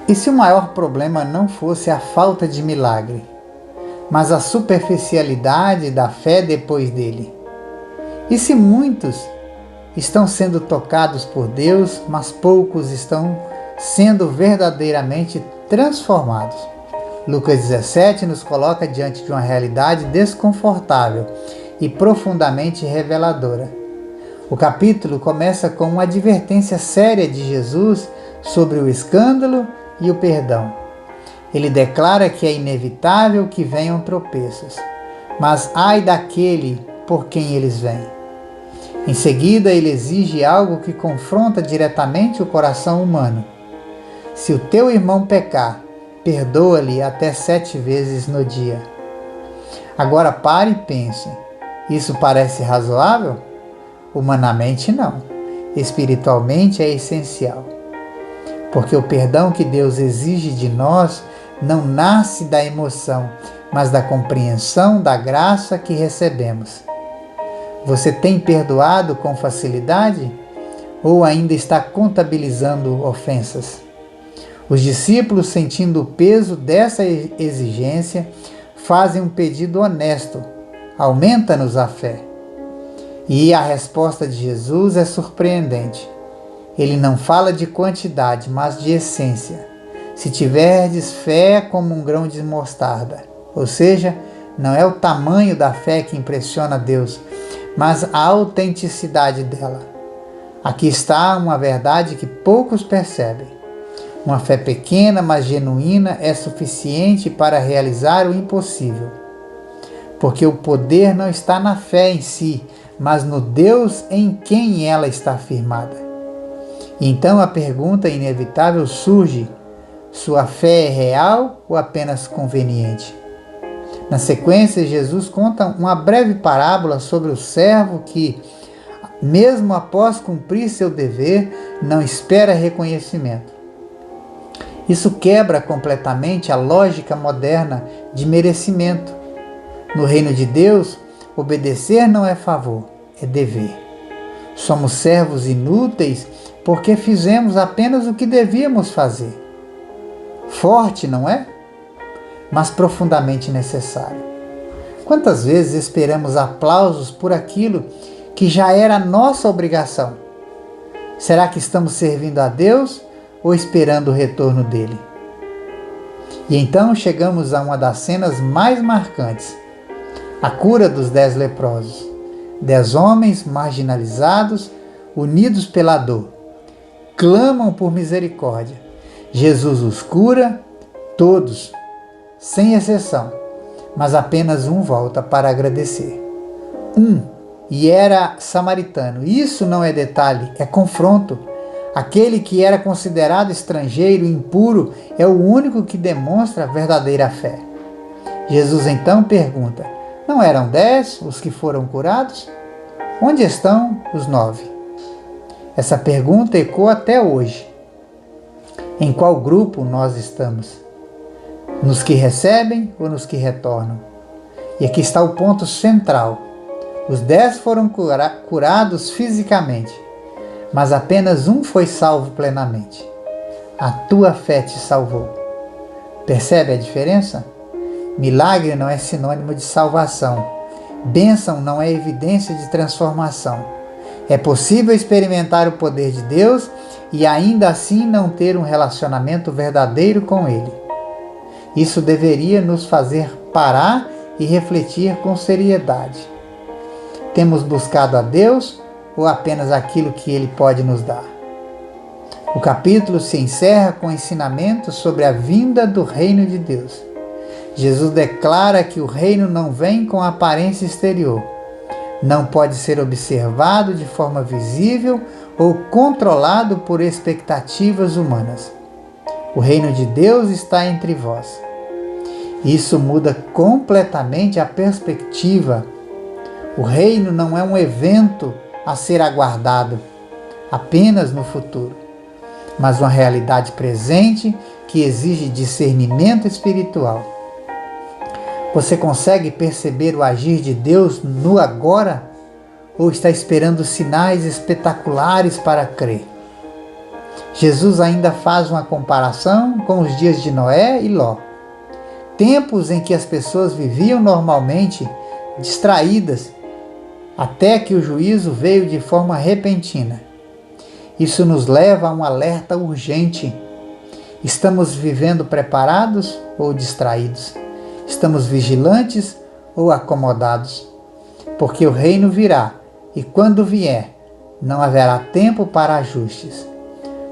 E se o maior problema não fosse a falta de milagre, mas a superficialidade da fé depois dele? E se muitos estão sendo tocados por Deus, mas poucos estão sendo verdadeiramente transformados? Lucas 17 nos coloca diante de uma realidade desconfortável e profundamente reveladora. O capítulo começa com uma advertência séria de Jesus sobre o escândalo e o perdão. Ele declara que é inevitável que venham tropeços, mas ai daquele por quem eles vêm. Em seguida, ele exige algo que confronta diretamente o coração humano. Se o teu irmão pecar, perdoa-lhe até 7 vezes no dia. Agora pare e pense. Isso parece razoável? Humanamente não. Espiritualmente é essencial. Porque o perdão que Deus exige de nós não nasce da emoção, mas da compreensão da graça que recebemos. Você tem perdoado com facilidade ou ainda está contabilizando ofensas? Os discípulos, sentindo o peso dessa exigência, fazem um pedido honesto: aumenta-nos a fé. E a resposta de Jesus é surpreendente. Ele não fala de quantidade, mas de essência. Se tiverdes fé como um grão de mostarda, ou seja, não é o tamanho da fé que impressiona Deus, mas a autenticidade dela. Aqui está uma verdade que poucos percebem. Uma fé pequena, mas genuína, é suficiente para realizar o impossível. Porque o poder não está na fé em si, mas no Deus em quem ela está firmada. Então a pergunta inevitável surge: sua fé é real ou apenas conveniente? Na sequência, Jesus conta uma breve parábola sobre o servo que, mesmo após cumprir seu dever, não espera reconhecimento. Isso quebra completamente a lógica moderna de merecimento. No reino de Deus, obedecer não é favor, é dever. Somos servos inúteis porque fizemos apenas o que devíamos fazer. Forte, não é? Mas profundamente necessário. Quantas vezes esperamos aplausos por aquilo que já era nossa obrigação? Será que estamos servindo a Deus ou esperando o retorno dele? E então chegamos a uma das cenas mais marcantes: a cura dos 10 leprosos. 10 homens marginalizados, unidos pela dor, clamam por misericórdia. Jesus os cura, todos, sem exceção, mas apenas um volta para agradecer. E era samaritano. Isso não é detalhe, é confronto. Aquele que era considerado estrangeiro, impuro, é o único que demonstra verdadeira fé. Jesus então pergunta: não eram 10 os que foram curados? Onde estão os 9? Essa pergunta ecoa até hoje. Em qual grupo nós estamos? Nos que recebem ou nos que retornam? E aqui está o ponto central. Os 10 foram curados fisicamente, mas apenas um foi salvo plenamente. A tua fé te salvou. Percebe a diferença? Milagre não é sinônimo de salvação. Bênção não é evidência de transformação. É possível experimentar o poder de Deus e ainda assim não ter um relacionamento verdadeiro com Ele. Isso deveria nos fazer parar e refletir com seriedade. Temos buscado a Deus ou apenas aquilo que Ele pode nos dar? O capítulo se encerra com ensinamentos sobre a vinda do reino de Deus. Jesus declara que o reino não vem com aparência exterior, não pode ser observado de forma visível ou controlado por expectativas humanas. O reino de Deus está entre vós. Isso muda completamente a perspectiva. O reino não é um evento a ser aguardado apenas no futuro, mas uma realidade presente que exige discernimento espiritual. Você consegue perceber o agir de Deus no agora? Ou está esperando sinais espetaculares para crer? Jesus ainda faz uma comparação com os dias de Noé e Ló, tempos em que as pessoas viviam normalmente, distraídas, até que o juízo veio de forma repentina. Isso nos leva a um alerta urgente. Estamos vivendo preparados ou distraídos? Estamos vigilantes ou acomodados? Porque o reino virá, e quando vier, não haverá tempo para ajustes.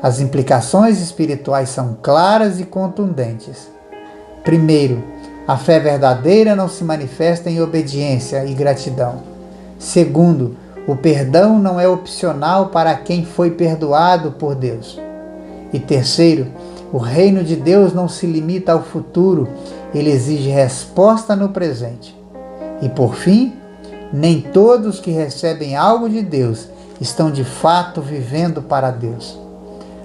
As implicações espirituais são claras e contundentes. Primeiro, a fé verdadeira não se manifesta em obediência e gratidão. Segundo, o perdão não é opcional para quem foi perdoado por Deus. E terceiro, o reino de Deus não se limita ao futuro, ele exige resposta no presente. E por fim, nem todos que recebem algo de Deus estão de fato vivendo para Deus.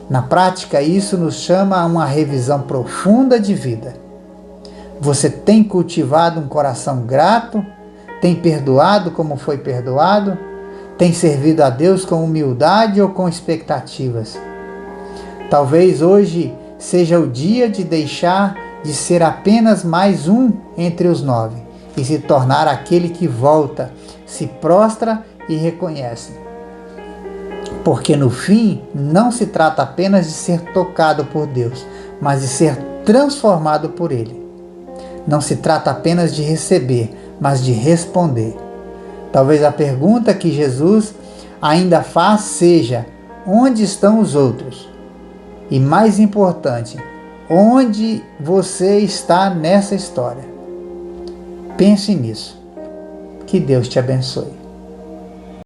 Na prática, isso nos chama a uma revisão profunda de vida. Você tem cultivado um coração grato? Tem perdoado como foi perdoado? Tem servido a Deus com humildade ou com expectativas? Talvez hoje seja o dia de deixar de ser apenas mais um entre os 9 e se tornar aquele que volta, se prostra e reconhece. Porque no fim, não se trata apenas de ser tocado por Deus, mas de ser transformado por Ele. Não se trata apenas de receber, mas de responder. Talvez a pergunta que Jesus ainda faz seja: onde estão os outros? E mais importante, onde você está nessa história? Pense nisso. Que Deus te abençoe.